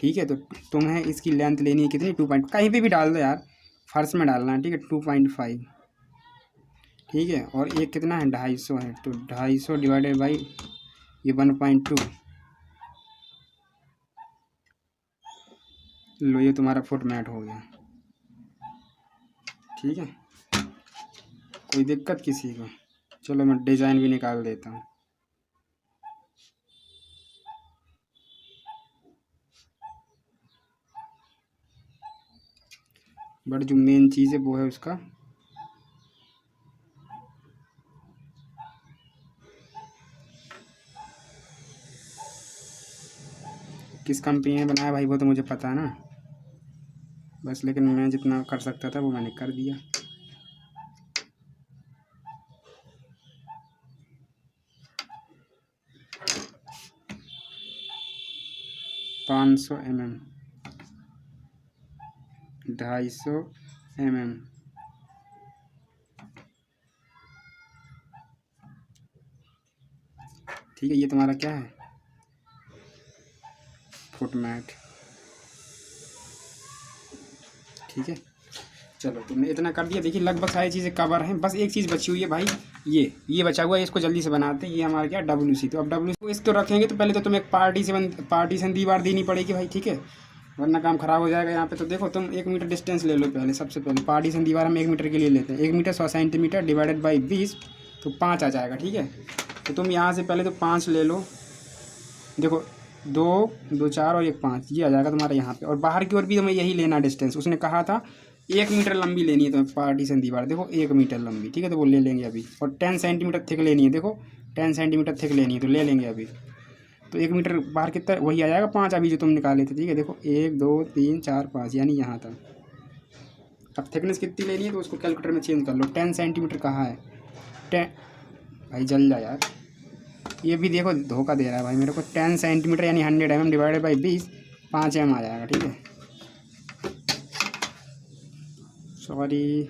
ठीक है। तो तुम्हें इसकी लेंथ लेनी है कितनी, 2 कहीं पे भी डाल दो यार, फर्श में डालना है, ठीक है। 2.5, ठीक है। और एक कितना है 250 है, तो 250 डिवाइडेड बाई ये 1.2, लो ये तुम्हारा फुट मैट हो गया, ठीक है। कोई दिक्कत किसी को, चलो मैं डिज़ाइन भी निकाल देता हूँ। बट जो मेन चीज़ है वो है उसका किस कंपनी ने बनाया भाई, वो तो मुझे पता है ना बस, लेकिन मैं जितना कर सकता था वो मैंने कर दिया। पाँच सौ mm, 250 mm, ठीक है। ये तुम्हारा क्या है फुट मैट, ठीक है। चलो तुमने इतना कर दिया, देखिए लगभग सारी चीज़ें कवर हैं, बस एक चीज़ बची हुई है भाई, ये बचा हुआ है, इसको जल्दी से बनाते हैं। ये हमारा क्या WC, तो अब WC को इसको रखेंगे तो पहले तो तुम्हें एक पार्टीशन दीवार देनी पड़ेगी भाई, ठीक है, वरना काम खराब हो जाएगा यहाँ पे। तो देखो तुम 1 मीटर डिस्टेंस ले लो पहले, सबसे पहले पार्टीशन दीवार हम 1 मीटर के लिए लेते हैं। 1 मीटर 100 सेंटीमीटर डिवाइडेड बाई 20, तो 5 आ जाएगा, ठीक है। तो तुम यहाँ से पहले तो 5 ले लो, देखो 2 2 4 और 1 5, ये आ जाएगा तुम्हारा यहाँ पे। और बाहर की ओर भी तुम्हें यही लेना डिस्टेंस, उसने कहा था 1 मीटर लंबी लेनी है तुम्हें पार्टीशन दीवार, देखो 1 मीटर लंबी, ठीक है, तो वो ले लेंगे अभी। और 10 सेंटीमीटर थिक लेनी है, देखो 10 सेंटीमीटर थिक लेनी है, तो ले लेंगे अभी। तो 1 मीटर बाहर कितना वही आ जाएगा 5 अभी जो तुम निकाले थे, ठीक है। देखो 1 2 3 4 5 यानी यहाँ तक। अब थिकनेस कितनी लेनी है तो उसको कैलकुलेटर में चेंज कर लो। 10 सेंटीमीटर कहाँ है, 10, भाई जल जा यार, ये भी देखो धोखा दे रहा है भाई मेरे को। 10 सेंटीमीटर यानी 100 mm डिवाइडेड बाई 20, 5 mm आ जाएगा, ठीक है। सॉरी,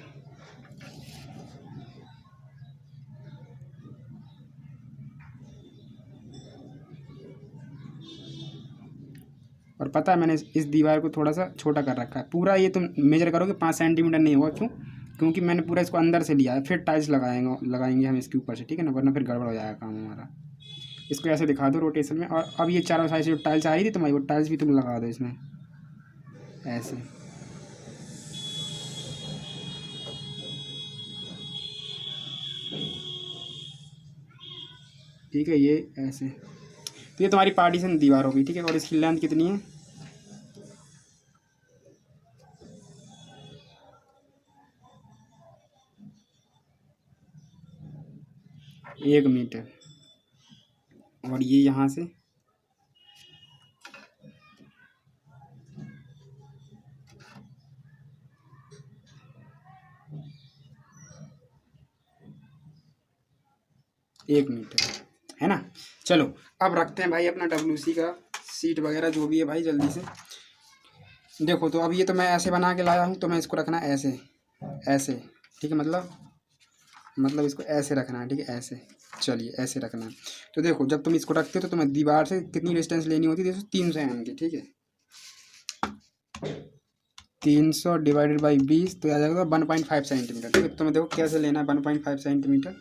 और पता है मैंने इस दीवार को थोड़ा सा छोटा कर रखा है, पूरा ये तुम मेजर करोगे 5 सेंटीमीटर नहीं होगा, क्यों, क्योंकि मैंने पूरा इसको अंदर से लिया है, फिर टाइल्स लगाएंगे हम इसके ऊपर से, ठीक है ना, वरना फिर गड़बड़ हो जाएगा काम हमारा। इसको ऐसे दिखा दो रोटेशन में। और अब ये चारों साइड से जो टाइल्स आ रही थी तुम्हारी, वो टाइल्स भी तुम लगा दो इसमें ऐसे, ठीक है, ये ऐसे। तो ये तुम्हारी पार्टीशन दीवार होगी, ठीक है। और इसकी लेंथ कितनी है, 1 मीटर। और ये यहाँ से 1 मीटर, है ना। चलो अब रखते हैं भाई अपना WC का सीट वगैरह जो भी है भाई जल्दी से। देखो तो अब ये तो मैं ऐसे बना के लाया हूँ, तो मैं इसको रखना ऐसे ऐसे, ठीक है, मतलब इसको ऐसे रखना है, ठीक है, ऐसे। चलिए ऐसे रखना है। तो देखो जब तुम इसको रखते हो तो तुम्हें दीवार से कितनी डिस्टेंस लेनी होती है, 300 mm की, ठीक है। 300 डिवाइडेड बाई 20, तो आ जाएगा 1.5 सेंटीमीटर, ठीक है। तुम्हें देखो कैसे लेना है 1.5 सेंटीमीटर,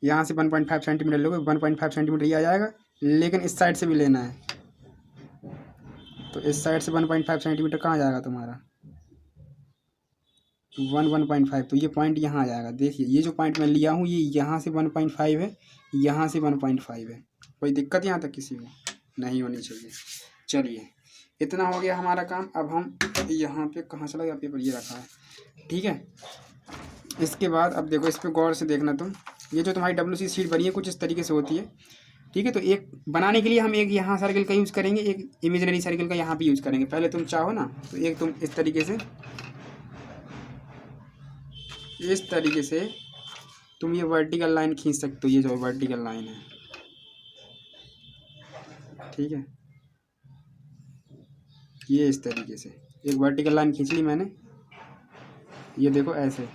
यहाँ से 1.5 सेंटीमीटर लोगे, 1.5 सेंटीमीटर ये आ जाएगा, लेकिन इस साइड से भी लेना है, तो इस साइड से 1.5 सेंटीमीटर कहाँ जाएगा तुम्हारा 1.5, तो ये पॉइंट यहाँ आ जाएगा। देखिए ये जो पॉइंट मैं लिया हूँ ये यहाँ से 1.5 है, यहाँ से 1.5 है। कोई दिक्कत यहाँ तक किसी को नहीं होनी चाहिए। चलिए इतना हो गया हमारा काम। अब हम यहाँ पे कहाँ चला गया पेपर, ये रखा है, ठीक है। इसके बाद अब देखो, इस पर गौर से देखना तुम। ये जो तुम्हारी WC शीट बनी है कुछ इस तरीके से होती है, ठीक है। तो एक बनाने के लिए हम एक यहाँ सर्कल का यूज़ करेंगे, एक इमेजिनरी सर्कल का यहाँ भी यूज़ करेंगे। पहले तुम चाहो ना तो एक तुम इस तरीके से तुम ये वर्टिकल लाइन खींच सकते हो, ये जो वर्टिकल लाइन है, ठीक है। ये इस तरीके से एक वर्टिकल लाइन खींच ली मैंने, ये देखो ऐसे,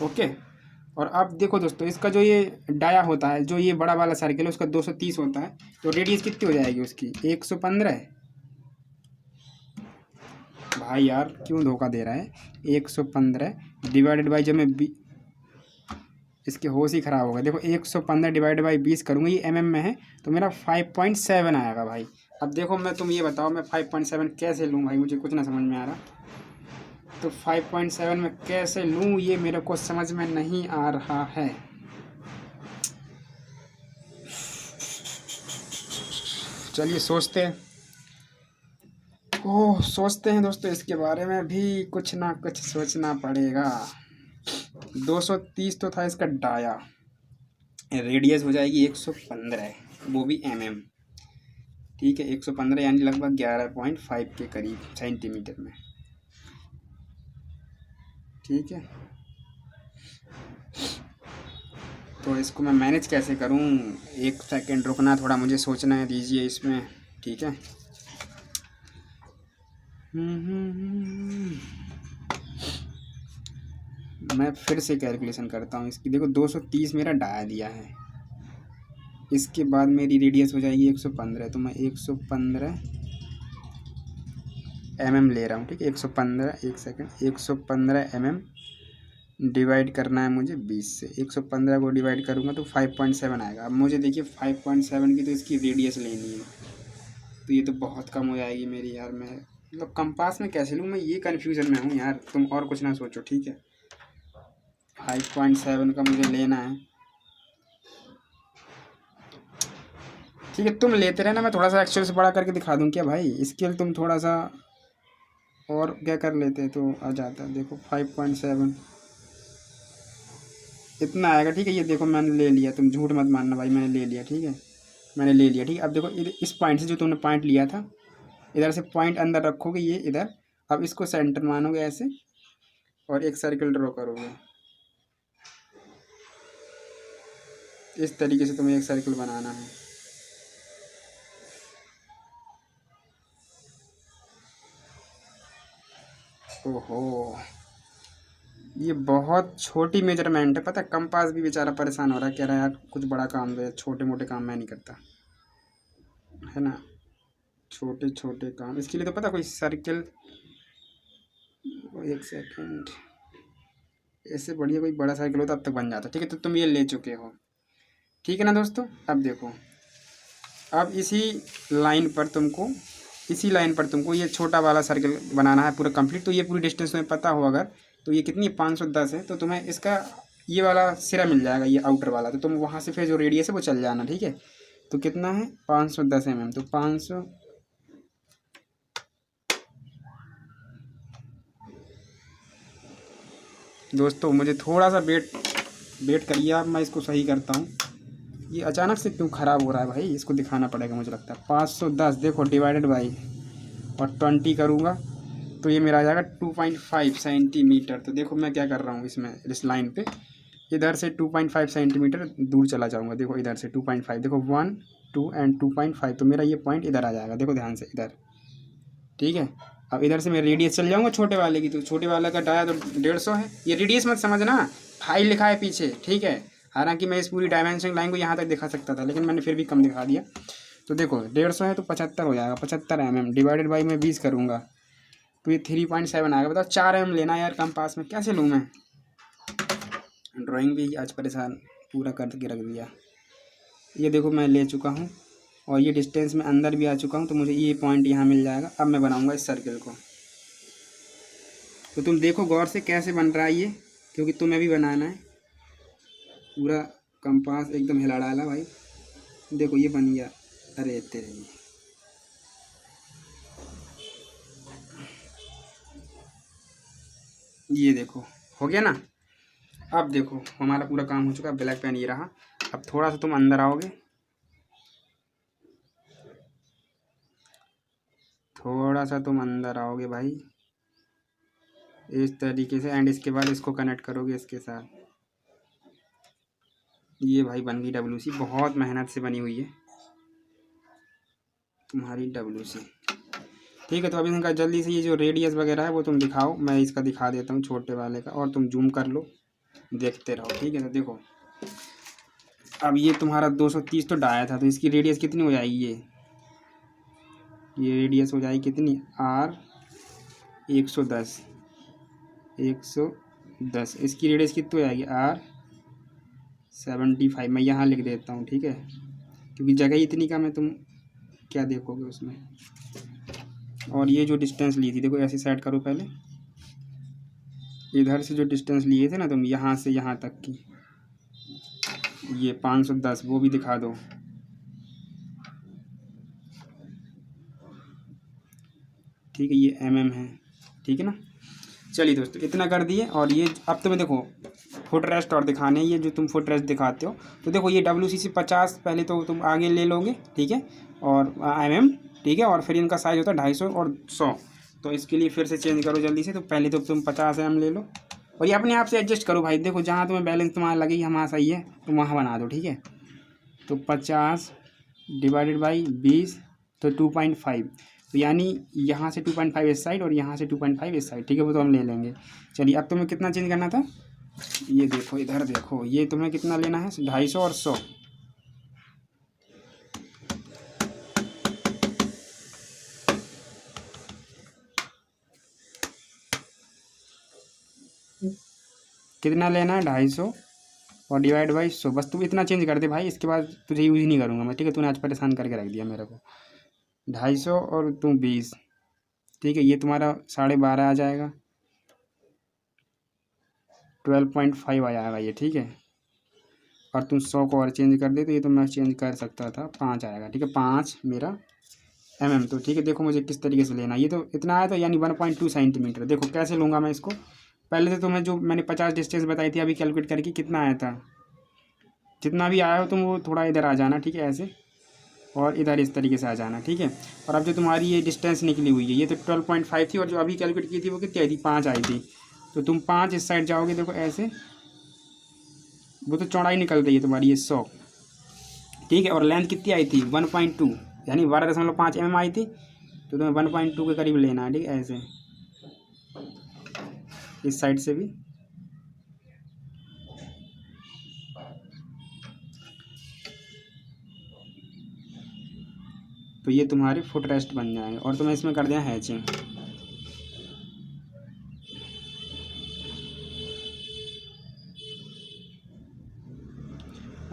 ओके। और अब देखो दोस्तों, इसका जो ये डाया होता है, जो ये बड़ा वाला सर्कल है, उसका 230 होता है। तो रेडियस कितनी हो जाएगी उसकी? 115। भाई यार क्यों धोखा दे रहा है? 115 डिवाइडेड बाई, जब मैं इसके होश ही ख़राब हो गया। देखो 115 डिवाइडेड बाई 20 करूँगा, ये mm में है, तो मेरा 5.7 आएगा भाई। अब देखो तुम ये बताओ मैं 5.7 कैसे लूँ भाई, मुझे कुछ ना समझ में आ रहा। तो 5.7 में कैसे लूँ ये मेरे को समझ में नहीं आ रहा है। चलिए सोचते हैं, सोचते हैं दोस्तों, इसके बारे में भी कुछ ना कुछ सोचना पड़ेगा। 230 तो था इसका डाया, रेडियस हो जाएगी 115, वो भी mm, ठीक है। 115 यानी लगभग 11.5 के करीब सेंटीमीटर में, ठीक है। तो इसको मैं मैनेज कैसे करूं? एक सेकंड रुकना, थोड़ा मुझे सोचना है दीजिए इसमें, ठीक है। मैं फिर से कैलकुलेशन करता हूँ इसकी। देखो 230 मेरा डाया दिया है, इसके बाद मेरी रेडियस हो जाएगी 115, तो मैं 115 mm ले रहा हूँ, ठीक है। 115, एक सेकंड, 115 mm डिवाइड करना है मुझे 20 से। 115 को डिवाइड करूँगा तो 5.7 आएगा। अब मुझे देखिए 5.7 की तो इसकी रेडियस लेनी है, तो ये तो बहुत कम हो जाएगी मेरी यार। मैं मतलब कंपास में कैसे लूँ, मैं ये कन्फ्यूज़न में हूँ यार। तुम और कुछ ना सोचो, ठीक है। 5.7 का मुझे लेना है, ठीक है। तुम लेते रहना, मैं थोड़ा सा एक्चुअल से बड़ा करके दिखा दूँ क्या भाई? इसके लिए तुम थोड़ा सा और क्या कर लेते तो आ जाता। देखो 5.7 इतना आएगा, ठीक है। ये देखो मैंने ले लिया, तुम झूठ मत मानना भाई, मैंने ले लिया, ठीक है। मैंने ले लिया, ठीक है। अब देखो इस पॉइंट से जो तुमने पॉइंट लिया था, इधर से पॉइंट अंदर रखोगे ये इधर। अब इसको सेंटर मानोगे ऐसे, और एक सर्कल ड्रॉ करोगे इस तरीके से। तुम्हें एक सर्कल बनाना है, ओहो ये बहुत छोटी मेजरमेंट है, पता है। कंपास भी बेचारा परेशान हो रहा है, कह रहा है यार कुछ बड़ा काम दे, छोटे मोटे काम मैं नहीं करता, है ना। छोटे छोटे काम इसके लिए तो पता, कोई सर्कल, एक सेकंड, ऐसे बढ़िया कोई बड़ा सर्कल होता अब तक बन जाता, ठीक है। तो तुम ये ले चुके हो, ठीक है ना दोस्तों। अब देखो, अब इसी लाइन पर तुमको ये छोटा वाला सर्कल बनाना है पूरा कंप्लीट। तो ये पूरी डिस्टेंस तुम्हें पता हो अगर, तो ये कितनी 510 है, तो तुम्हें इसका ये वाला सिरा मिल जाएगा, ये आउटर वाला। तो तुम वहाँ से फिर जो रेडियस है वो चल जाना, ठीक है। तो कितना है 510 mm, तो 500 दोस्तों मुझे थोड़ा सा वेट करिए आप, मैं इसको सही करता हूँ। ये अचानक से क्यों ख़राब हो रहा है भाई, इसको दिखाना पड़ेगा मुझे लगता है। 510 देखो डिवाइडेड बाई और 20 करूँगा तो ये मेरा आ जाएगा 2.5 सेंटीमीटर। तो देखो मैं क्या कर रहा हूँ इसमें, इस लाइन पे इधर से 2.5 सेंटीमीटर दूर चला जाऊँगा। देखो इधर से 2.5, देखो 1 2 एंड 2.5, तो मेरा ये पॉइंट इधर आ जाएगा। देखो ध्यान से इधर, ठीक है। अब इधर से मैं रेडियस चल जाऊँगा छोटे वाले की, तो छोटे वाले का डाया तो 150 है। ये रेडियस मत समझना, हाई लिखा है पीछे, ठीक है। हालांकि मैं इस पूरी डायमेंशन लाइन को यहाँ तक दिखा सकता था, लेकिन मैंने फिर भी कम दिखा दिया। तो देखो 150 है तो 75 हो जाएगा, 75 mm डिवाइडेड बाई मैं 20 करूँगा तो ये 3.7 आएगा। बताओ 4 mm लेना यार कंपास में, कैसे लूँ मैं? ड्राइंग भी आज परेशान पूरा करके रख दिया। ये देखो मैं ले चुका हूँ, और ये डिस्टेंस में अंदर भी आ चुका हूँ, तो मुझे ये पॉइंट यहाँ मिल जाएगा। अब मैं बनाऊँगा इस सर्कल को, तो तुम देखो गौर से कैसे बन रहा है ये, क्योंकि तुम्हें भी बनाना है। पूरा कंपास एकदम हिला डाला भाई, देखो ये बन गया। अरे तेरे, ये देखो हो गया ना। अब देखो हमारा पूरा काम हो चुका है, ब्लैक पेन ये रहा। अब थोड़ा सा तुम अंदर आओगे, थोड़ा सा तुम अंदर आओगे भाई इस तरीके से, एंड इसके बाद इसको कनेक्ट करोगे इसके साथ। ये भाई बन गई डब्ल्यूसी, बहुत मेहनत से बनी हुई है तुम्हारी डब्ल्यूसी। ठीक है, तो अभी इनका जल्दी से ये जो रेडियस वगैरह है वो तुम दिखाओ, मैं इसका दिखा देता हूँ छोटे वाले का, और तुम जूम कर लो, देखते रहो। ठीक है, तो देखो अब ये तुम्हारा 230 तो डाया था, तो इसकी रेडियस कितनी हो जाएगी, ये रेडियस हो जाएगी कितनी, आर 110, 110। इसकी रेडियस कितनी हो जाएगी, आर 75। मैं यहाँ लिख देता हूँ, ठीक है, क्योंकि जगह ही इतनी कम है, तुम क्या देखोगे उसमें। और ये जो डिस्टेंस ली थी देखो, ऐसे सेट करो पहले, इधर से जो डिस्टेंस लिए थे ना तुम, यहाँ से यहाँ तक की, ये 510, वो भी दिखा दो। ठीक है, ये है, ठीक है ना। चलिए दोस्तों, इतना कर दिए। और ये अब तुम्हें देखो फुट रेस्ट और दिखाने, ये जो तुम फुट रेस्ट दिखाते हो, तो देखो ये WC से 50 पहले तो तुम आगे ले लोगे, ठीक है, और ठीक है, और फिर इनका साइज़ होता है 250 और 100। तो इसके लिए फिर से चेंज करो जल्दी से। तो पहले तो तुम 50 ले लो, और ये अपने आप से एडजस्ट करो भाई। देखो जहाँ तुम्हें बैलेंस तुम्हारा लगेगी हमारा सही है, तुम वहाँ बना दो, ठीक है। तो 50 डिवाइडेड बाई 20, तो 2.5, तो यानी यहाँ से 2.5 इस साइड और यहाँ से 2.5 इस साइड, ठीक है, वो तो हम ले लेंगे। चलिए, अब तुम्हें कितना चेंज करना था, ये देखो इधर देखो, ये तुम्हें कितना लेना है, 250 और 100। कितना लेना है, 250 और डिवाइड बाई 100। बस तुम इतना चेंज कर दे भाई, इसके बाद तुझे यूज़ ही नहीं करूँगा मैं, ठीक है। तूने आज परेशान करके रख दिया मेरे को। 250 और तुम 20, ठीक है, ये तुम्हारा 12.5 आ जाएगा, 12.5 आ जाएगा ये, ठीक है। और तुम 100 को और चेंज कर दे, तो ये तो मैं चेंज कर सकता था, 5 आएगा, ठीक है, 5 मेरा तो ठीक है। देखो मुझे किस तरीके से लेना, ये तो इतना आया, तो यानी 1.2 सेंटीमीटर। देखो कैसे लूँगा मैं इसको, पहले तो तुम्हें जो मैंने 50 डिस्टेंस बताई थी, अभी कैलकुलेट करके कितना आया था, जितना भी आया हो तुम वो थोड़ा इधर आ जाना, ठीक है, ऐसे, और इधर इस तरीके से आ जाना, ठीक है। और अब जो तुम्हारी ये डिस्टेंस निकली हुई है, ये तो 12.5 थी, और जो अभी कैलकुलेट की थी वो कितनी आई थी, 5 आई थी। तो तुम 5 इस साइड जाओगे, देखो ऐसे, वो तो चौड़ाई निकल रही है तुम्हारी ये 100, ठीक है। और लेंथ कितनी आई थी, 1.2, यानी 12.5 mm आई थी। तो तुम्हें 1.2 के करीब लेना है, ठीक है, ऐसे इस साइड से भी। तो ये तुम्हारे फुट रेस्ट बन जाएंगे, और तुम्हें इसमें कर दिया हैचिंग।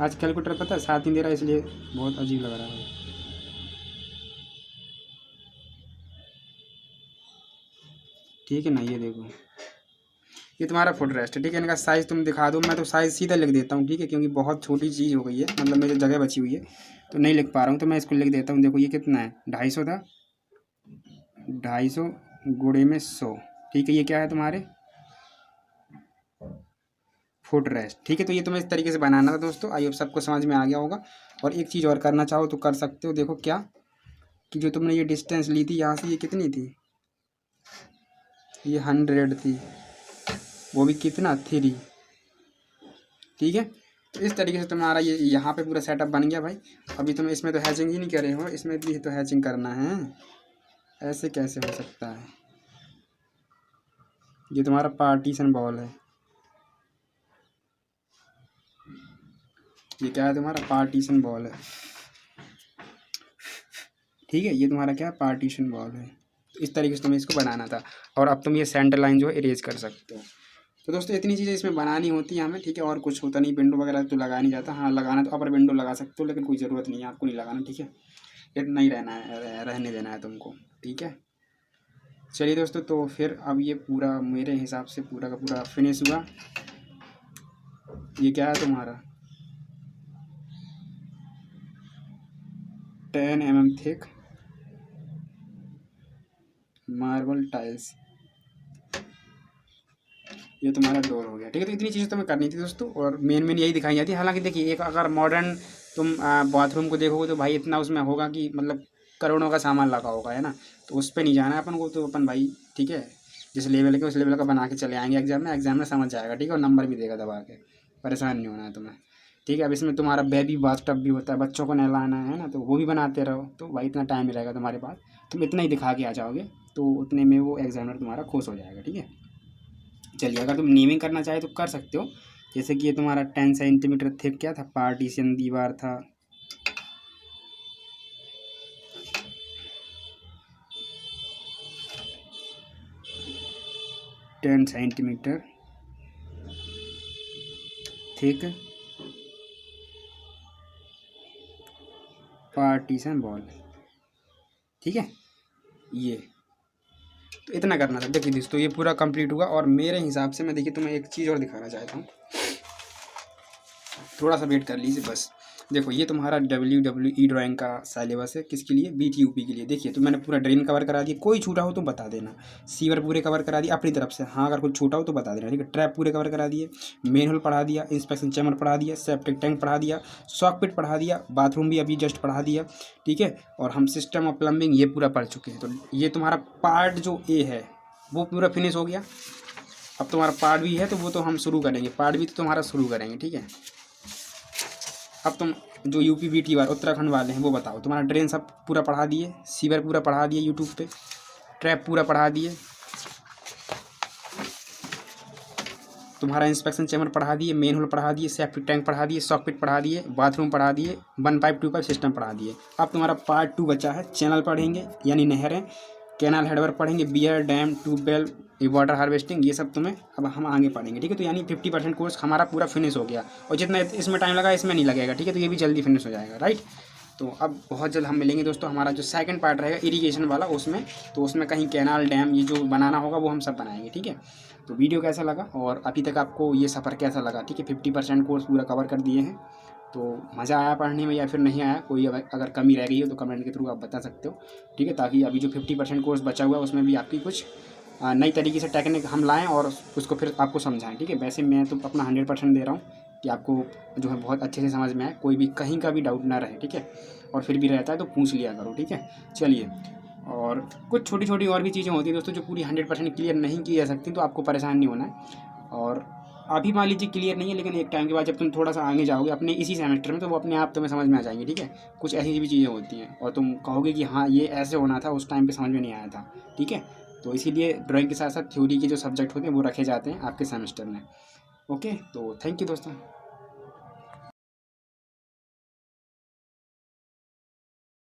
आज कैलकुलेटर पता है साथ नहीं दे रहा, इसलिए बहुत अजीब लग रहा है। ठीक है ना, ये देखो ये तुम्हारा फुट रेस्ट है, ठीक है। इनका साइज़ तुम दिखा दो, मैं तो साइज़ सीधा लिख देता हूँ, ठीक है, क्योंकि बहुत छोटी चीज़ हो गई है, मतलब मेरी जगह बची हुई है तो नहीं लिख पा रहा हूँ, तो मैं इसको लिख देता हूँ। देखो ये कितना है, 250 था, 250 गुणे में 100, ठीक है, ये क्या है तुम्हारे फुट रेस्ट, ठीक है। तो ये तुम्हें इस तरीके से बनाना था दोस्तों, आई होप सबको समझ में आ गया होगा। और एक चीज़ और करना चाहो तो कर सकते हो, देखो क्या, कि जो तुमने ये डिस्टेंस ली थी यहाँ से, ये कितनी थी, ये 100 थी, वो भी कितना 3, ठीक है। तो इस तरीके से तुम्हारा ये यहाँ पे पूरा सेटअप बन गया भाई। अभी तुम इसमें तो हैचिंग ही नहीं करे हो, इसमें भी तो हैचिंग करना है, ऐसे कैसे हो सकता है। ये तुम्हारा पार्टीशन बॉल है, ये क्या है तुम्हारा पार्टीशन बॉल है, ठीक है, ये तुम्हारा क्या है पार्टीशन बॉल है। तो इस तरीके से तुम्हें इसको बनाना था, और अब तुम ये सेंटर लाइन जो है इरेज कर सकते हो। तो दोस्तों इतनी चीज़ें इसमें बनानी होती है हमें, ठीक है, और कुछ होता नहीं। विंडो वगैरह तो लगाया नहीं जाता, हाँ लगाना तो अपर विंडो लगा सकते हो, लेकिन कोई ज़रूरत नहीं है, आपको नहीं लगाना, ठीक है, इतना ही रहना है, रहने देना है तुमको, ठीक है। चलिए दोस्तों, तो फिर अब ये पूरा मेरे हिसाब से पूरा का पूरा फिनिश हुआ। ये क्या है तुम्हारा 10 mm थिक मार्बल टाइल्स, ये तुम्हारा डोर हो गया, ठीक है। तो इतनी चीज़ें तुम्हें करनी थी दोस्तों, और मेन यही दिखाई जाती है। हालांकि देखिए, एक अगर मॉडर्न तुम बाथरूम को देखोगे तो भाई इतना उसमें होगा कि मतलब करोड़ों का सामान लगा होगा, है ना। तो उस पर नहीं जाना है अपन को, तो अपन भाई ठीक है, जिस लेवल के उस लेवल का बना के चले आएंगे एग्जाम में समझ जाएगा, ठीक है। और नंबर भी देगा दबा के, परेशान नहीं होना है तुम्हें, ठीक है। अब इसमें तुम्हारा बेबी बाथटब भी होता है, बच्चों को नहलाना है ना, तो वो भी बनाते रहो, तो भाई इतना टाइम ही रहेगा तुम्हारे पास, तुम इतना ही दिखा के आ जाओगे, तो उतने में वो एग्जामिनर तुम्हारा खुश हो जाएगा, ठीक है। चलिए, अगर तुम नेमिंग करना चाहे तो कर सकते हो। जैसे कि ये तुम्हारा 10 सेंटीमीटर थिक क्या था, पार्टीशन दीवार था, 10 सेंटीमीटर थिक पार्टीशन वॉल, ठीक है। ये तो इतना करना था। देखिए दोस्तों, ये पूरा कंप्लीट हुआ, और मेरे हिसाब से मैं देखिए तुम्हें एक चीज़ और दिखाना चाहता हूँ, थोड़ा सा वेट कर लीजिए बस। देखो, ये तुम्हारा WWE ड्राइंग का सिलेबस है, किसके लिए, BTUP के लिए। देखिए, तो मैंने पूरा ड्रेन कवर करा दिया, कोई छूटा हो तो बता देना। सीवर पूरे कवर करा दिया अपनी तरफ से, हाँ अगर कुछ छूटा हो तो बता देना, ठीक है। ट्रैप पूरे कवर करा दिए, मेन होल पढ़ा दिया, इंस्पेक्शन चैम्बर पढ़ा दिया, सेप्टिक टैंक पढ़ा दिया, सॉकपिट पढ़ा दिया, बाथरूम भी अभी जस्ट पढ़ा दिया, ठीक है। और हम सिस्टम ऑफ प्लम्बिंग ये पूरा पढ़ चुके हैं। तो ये तुम्हारा पार्ट जो A है वो पूरा फिनिश हो गया। अब तुम्हारा पार्ट B है, तो वो तो हम शुरू करेंगे, पार्ट B तो तुम्हारा शुरू करेंगे, ठीक है। अब तुम जो UP BT वाले उत्तराखंड वाले हैं वो बताओ। तुम्हारा ड्रेन सब पूरा पढ़ा दिए, सीवर पूरा पढ़ा दिए यूट्यूब पे, ट्रैप पूरा पढ़ा दिए, तुम्हारा इंस्पेक्शन चैम्बर पढ़ा दिए, मेन होल पढ़ा दिए, सेप्टिक टैंक पढ़ा दिए, सॉकपिट पढ़ा दिए, बाथरूम पढ़ा दिए, 1 पाइप 2 पाइप सिस्टम पढ़ा दिए। अब तुम्हारा पार्ट 2 बचा है, चैनल पढ़ेंगे यानी नहरें, कैनाल हेडवर्क पढ़ेंगे, weir dam tubewell water harvesting, ये सब तुम्हें अब हम आगे पढ़ेंगे, ठीक है। तो यानी 50% कोर्स हमारा पूरा फिनिश हो गया, और जितना इसमें टाइम लगा इसमें नहीं लगेगा, ठीक है। तो ये भी जल्दी फिनिश हो जाएगा, राइट। तो अब बहुत जल्द हम मिलेंगे दोस्तों। हमारा जो सेकंड पार्ट रहेगा इरिगेशन वाला, उसमें तो उसमें कहीं कैनाल डैम ये जो बनाना होगा वो हम सब बनाएंगे, ठीक है। तो वीडियो कैसा लगा और अभी तक आपको ये सफ़र कैसा लगा, ठीक है। 50% कोर्स पूरा कवर कर दिए हैं, तो मज़ा आया पढ़ने में या फिर नहीं आया, कोई अगर कमी रह गई हो तो कमेंट के थ्रू आप बता सकते हो, ठीक है। ताकि अभी जो 50% कोर्स बचा हुआ है उसमें भी आपकी कुछ नई तरीके से टेक्निक हम लाएं और उसको फिर आपको समझाएं, ठीक है। वैसे मैं तो अपना 100% दे रहा हूँ कि आपको जो है बहुत अच्छे से समझ में आए, कोई भी कहीं का भी डाउट ना रहे, ठीक है। और फिर भी रहता है तो पूछ लिया करो, ठीक है। चलिए, और कुछ छोटी छोटी और भी चीज़ें होती हैं दोस्तों जो पूरी 100% क्लियर नहीं की जा सकती, तो आपको परेशान नहीं होना है। और अभी मान लीजिए क्लियर नहीं है, लेकिन एक टाइम के बाद जब तुम थोड़ा सा आगे जाओगे अपने इसी सेमेस्टर में, तो वो अपने आप तुम्हें समझ में आ जाएंगी, ठीक है। कुछ ऐसी भी चीज़ें होती हैं और तुम कहोगे कि हाँ ये ऐसे होना था, उस टाइम पे समझ में नहीं आया था, ठीक है। तो इसीलिए ड्राइंग के साथ साथ थ्योरी के जो सब्जेक्ट होते हैं वो रखे जाते हैं आपके सेमेस्टर में। ओके, तो थैंक यू दोस्तों।